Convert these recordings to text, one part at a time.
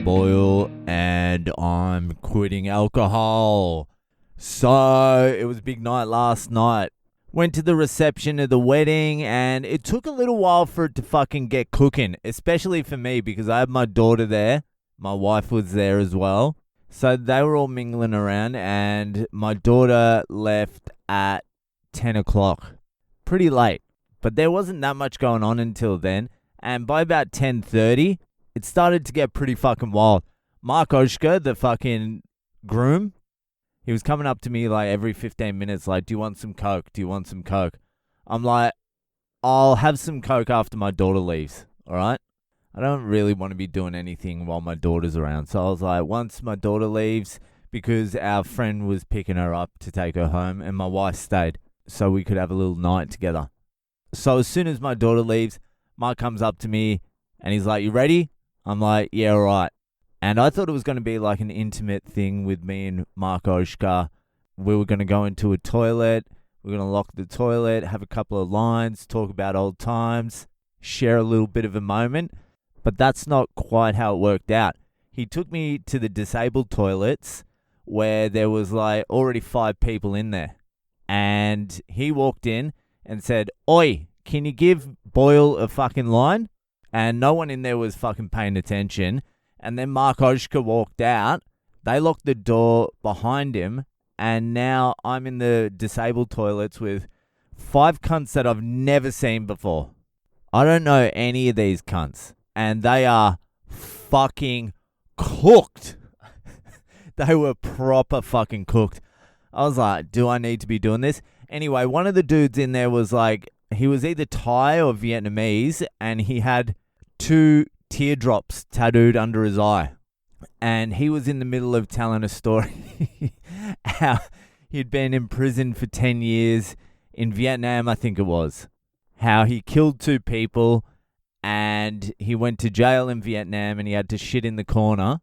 Boyle, and I'm quitting alcohol. So, it was a big night last night. Went to the reception of the wedding, and it took a little while for it to fucking get cooking, especially for me because I had my daughter there. My wife was there as well. So, they were all mingling around, and my daughter left at 10 o'clock. Pretty late, but there wasn't that much going on until then. And by about 10:30, it started to get pretty fucking wild. Mark Oshka, the fucking groom, he was coming up to me like every 15 minutes like, do you want some Coke? Do you want some Coke? I'm like, I'll have some Coke after my daughter leaves, all right? I don't really want to be doing anything while my daughter's around. So I was like, once my daughter leaves, because our friend was picking her up to take her home and my wife stayed so we could have a little night together. So as soon as my daughter leaves, Mark comes up to me and he's like, you ready? I'm like, yeah, all right. And I thought it was going to be like an intimate thing with me and Mark Oshka. We were going to go into a toilet. We're going to lock the toilet, have a couple of lines, talk about old times, share a little bit of a moment. But that's not quite how it worked out. He took me to the disabled toilets where there was like already 5 people in there. And he walked in and said, oi, can you give Boyle a fucking line? And no one in there was fucking paying attention. And then Mark Oshka walked out. They locked the door behind him. And now I'm in the disabled toilets with 5 cunts that I've never seen before. I don't know any of these cunts. And they are fucking cooked. They were proper fucking cooked. I was like, do I need to be doing this? Anyway, one of the dudes in there was like, he was either Thai or Vietnamese, and he had 2 teardrops tattooed under his eye. And he was in the middle of telling a story how he'd been in prison for 10 years in Vietnam, I think it was. How he killed 2 people and he went to jail in Vietnam and he had to shit in the corner.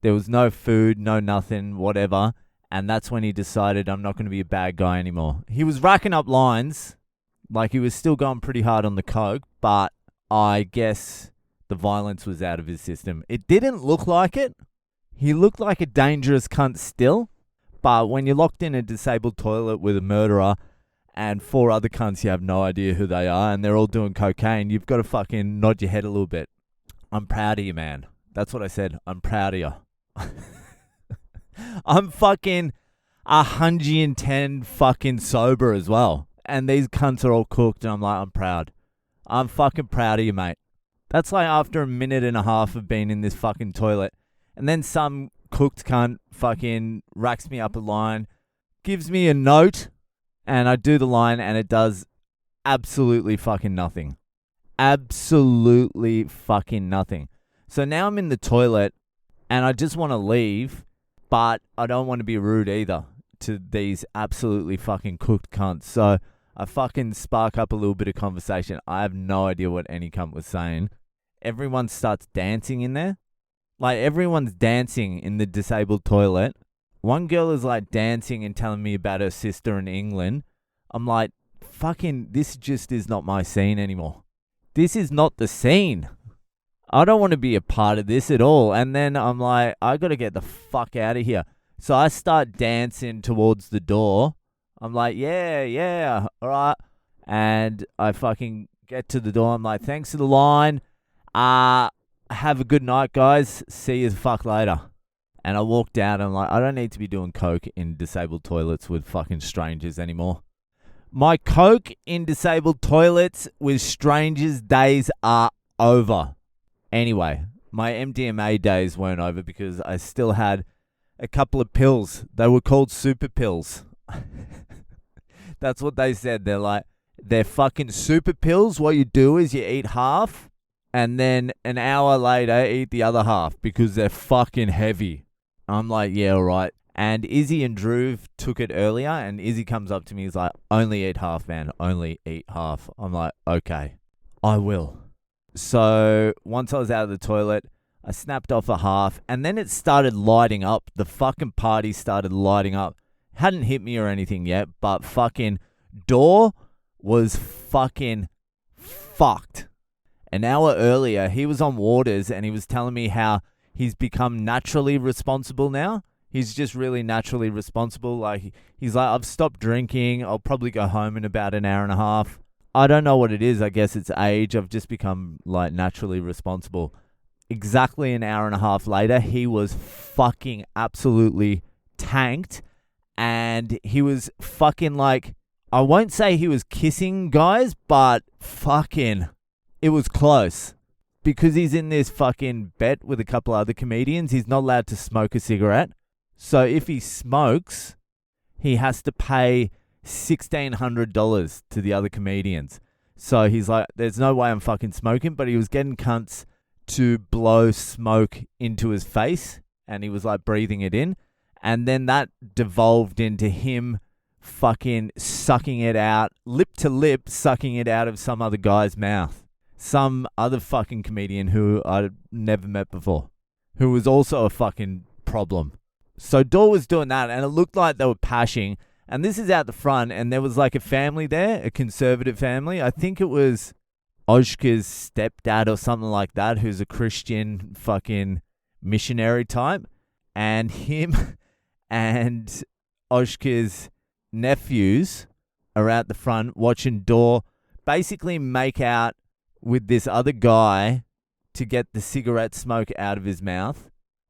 There was no food, no nothing, whatever. And that's when he decided, I'm not going to be a bad guy anymore. He was racking up lines. Like, he was still going pretty hard on the coke, but I guess the violence was out of his system. It didn't look like it. He looked like a dangerous cunt still, but when you're locked in a disabled toilet with a murderer and 4 other cunts, you have no idea who they are, and they're all doing cocaine, you've got to fucking nod your head a little bit. I'm proud of you, man. That's what I said. I'm proud of you. I'm fucking 110 fucking sober as well. And these cunts are all cooked, and I'm like, I'm proud. I'm fucking proud of you, mate. That's like after a minute and a half of being in this fucking toilet. And then some cooked cunt fucking racks me up a line, gives me a note, and I do the line, and it does absolutely fucking nothing. Absolutely fucking nothing. So now I'm in the toilet, and I just want to leave, but I don't want to be rude either to these absolutely fucking cooked cunts. So I fucking spark up a little bit of conversation. I have no idea what any cunt was saying. Everyone starts dancing in there. Like, everyone's dancing in the disabled toilet. One girl is like dancing and telling me about her sister in England. I'm like, fucking, this just is not my scene anymore. This is not the scene. I don't want to be a part of this at all. And then I'm like, I got to get the fuck out of here. So I start dancing towards the door. I'm like, yeah, all right. And I fucking get to the door. I'm like, thanks for the line. Have a good night, guys. See you the fuck later. And I walked out. And I'm like, I don't need to be doing coke in disabled toilets with fucking strangers anymore. My coke in disabled toilets with strangers days are over. Anyway, my MDMA days weren't over because I still had a couple of pills. They were called super pills. That's what they said. They're like, they're fucking super pills. What you do is you eat half and then an hour later eat the other half because they're fucking heavy. I'm like, yeah, all right. And Izzy and Drew took it earlier, and Izzy comes up to me. He's like, only eat half, man. Only eat half. I'm like, okay, I will. So once I was out of the toilet, I snapped off a half, and then it started lighting up. The fucking party started lighting up. Hadn't hit me or anything yet, but fucking door was fucking fucked. An hour earlier, he was on waters, and he was telling me how he's become naturally responsible now. He's just really naturally responsible. Like, he's like, I've stopped drinking. I'll probably go home in about an hour and a half. I don't know what it is. I guess it's age. I've just become like naturally responsible. Exactly an hour and a half later, he was fucking absolutely tanked. And he was fucking like, I won't say he was kissing guys, but fucking, it was close. Because he's in this fucking bet with a couple other comedians, he's not allowed to smoke a cigarette. So if he smokes, he has to pay $1,600 to the other comedians. So he's like, there's no way I'm fucking smoking, but he was getting cunts to blow smoke into his face, and he was like breathing it in. And then that devolved into him fucking sucking it out, lip to lip, sucking it out of some other guy's mouth. Some other fucking comedian who I'd never met before, who was also a fucking problem. So Dor was doing that, and it looked like they were pashing. And this is out the front, and there was like a family there, a conservative family. I think it was Ojka's stepdad or something like that, who's a Christian fucking missionary type. And him and Ojka's nephews are out the front watching Dor basically make out with this other guy to get the cigarette smoke out of his mouth.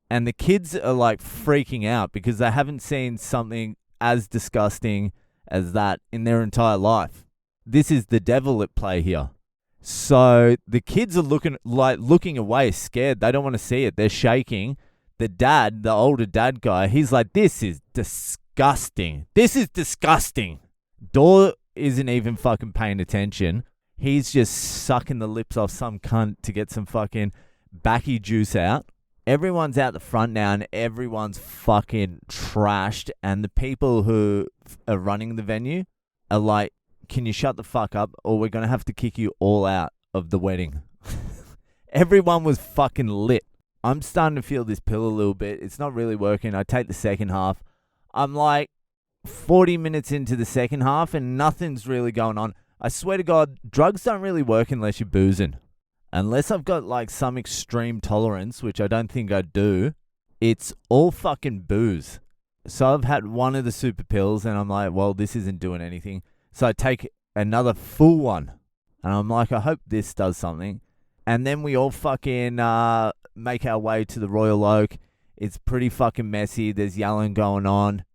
And the kids are like freaking out because they haven't seen something as disgusting as that in their entire life. This is the devil at play here. So the kids are looking away, scared. They don't want to see it. They're shaking. The dad, the older dad guy, he's like, this is disgusting. This is disgusting. Dor isn't even fucking paying attention. He's just sucking the lips off some cunt to get some fucking backy juice out. Everyone's out the front now, and everyone's fucking trashed. And the people who are running the venue are like, can you shut the fuck up, or we're going to have to kick you all out of the wedding. Everyone was fucking lit. I'm starting to feel this pill a little bit. It's not really working. I take the second half. I'm like 40 minutes into the second half, and nothing's really going on. I swear to God, drugs don't really work unless you're boozing. Unless I've got like some extreme tolerance, which I don't think I do, it's all fucking booze. So I've had one of the super pills, and I'm like, well, this isn't doing anything. So I take another full one, and I'm like, I hope this does something. And then we all fucking make our way to the Royal Oak. It's pretty fucking messy. There's yelling going on.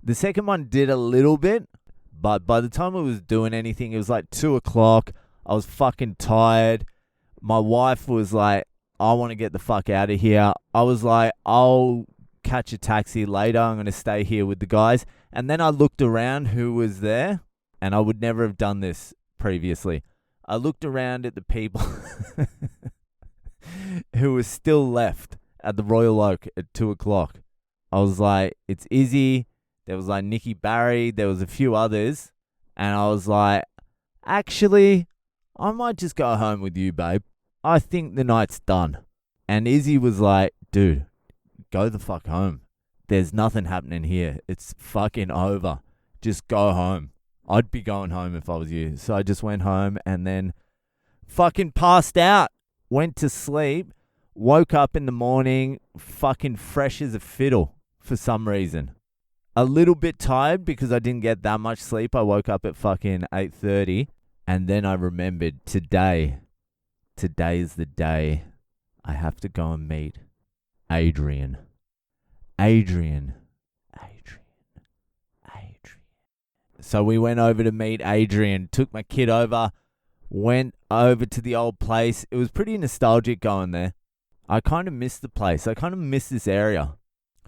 The second one did a little bit, but by the time it was doing anything, it was like 2 o'clock. I was fucking tired. My wife was like, I want to get the fuck out of here. I was like, I'll catch a taxi later. I'm going to stay here with the guys. And then I looked around who was there, and I would never have done this previously. I looked around at the people who were still left at the Royal Oak at 2 o'clock. I was like, it's Izzy. There was like Nikki Barry. There was a few others. And I was like, actually, I might just go home with you, babe. I think the night's done. And Izzy was like, dude, go the fuck home. There's nothing happening here. It's fucking over. Just go home. I'd be going home if I was you. So I just went home and then fucking passed out. Went to sleep. Woke up in the morning fucking fresh as a fiddle for some reason. A little bit tired because I didn't get that much sleep. I woke up at fucking 8:30. And then I remembered today is the day I have to go and meet Adrian. So we went over to meet Adrian, took my kid over, went over to the old place. It was pretty nostalgic going there. I kind of miss the place. I kind of miss this area.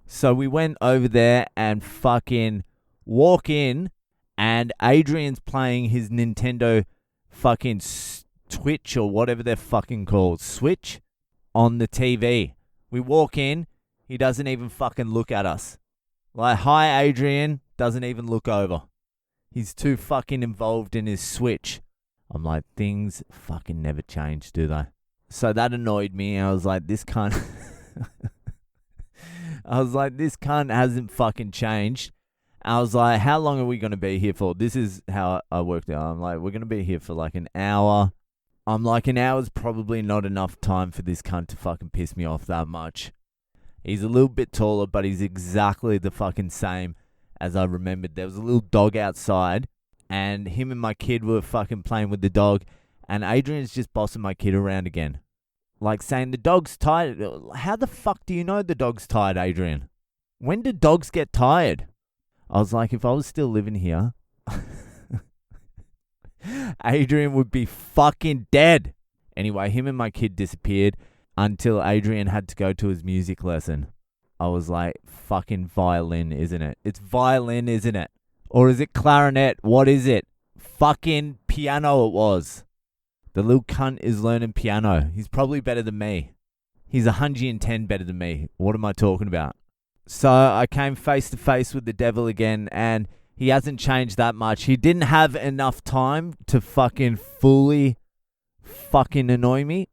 So we went over there and fucking walk in, and Adrian's playing his Nintendo fucking Twitch or whatever they're fucking called, Switch, on the TV. We walk in, he doesn't even fucking look at us. Like, hi Adrian, doesn't even look over. He's too fucking involved in his Switch. I'm like, things fucking never change, do they? So that annoyed me. I was like, this cunt hasn't fucking changed. I was like, how long are we going to be here for? This is how I worked out. I'm like, we're going to be here for like an hour. I'm like, an hour's probably not enough time for this cunt to fucking piss me off that much. He's a little bit taller, but he's exactly the fucking same as I remembered. There was a little dog outside, and him and my kid were fucking playing with the dog, and Adrian's just bossing my kid around again. Like saying, the dog's tired. How the fuck do you know the dog's tired, Adrian? When do dogs get tired? I was like, if I was still living here, Adrian would be fucking dead. Anyway, him and my kid disappeared until Adrian had to go to his music lesson. I was like, fucking violin, isn't it? It's violin, isn't it? Or is it clarinet? What is it? Fucking piano it was. The little cunt is learning piano. He's probably better than me. He's 110 better than me. What am I talking about? So I came face to face with the devil again, and he hasn't changed that much. He didn't have enough time to fucking fully fucking annoy me,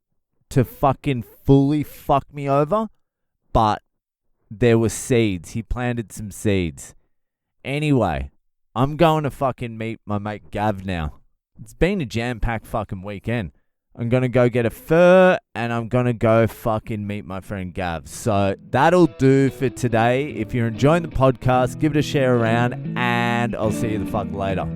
to fucking fully fuck me over, but there were seeds. He planted some seeds. Anyway, I'm going to fucking meet my mate Gav now. It's been a jam-packed fucking weekend. I'm going to go get a fur, and I'm going to go fucking meet my friend Gav. So that'll do for today. If you're enjoying the podcast, give it a share around, and I'll see you the fuck later.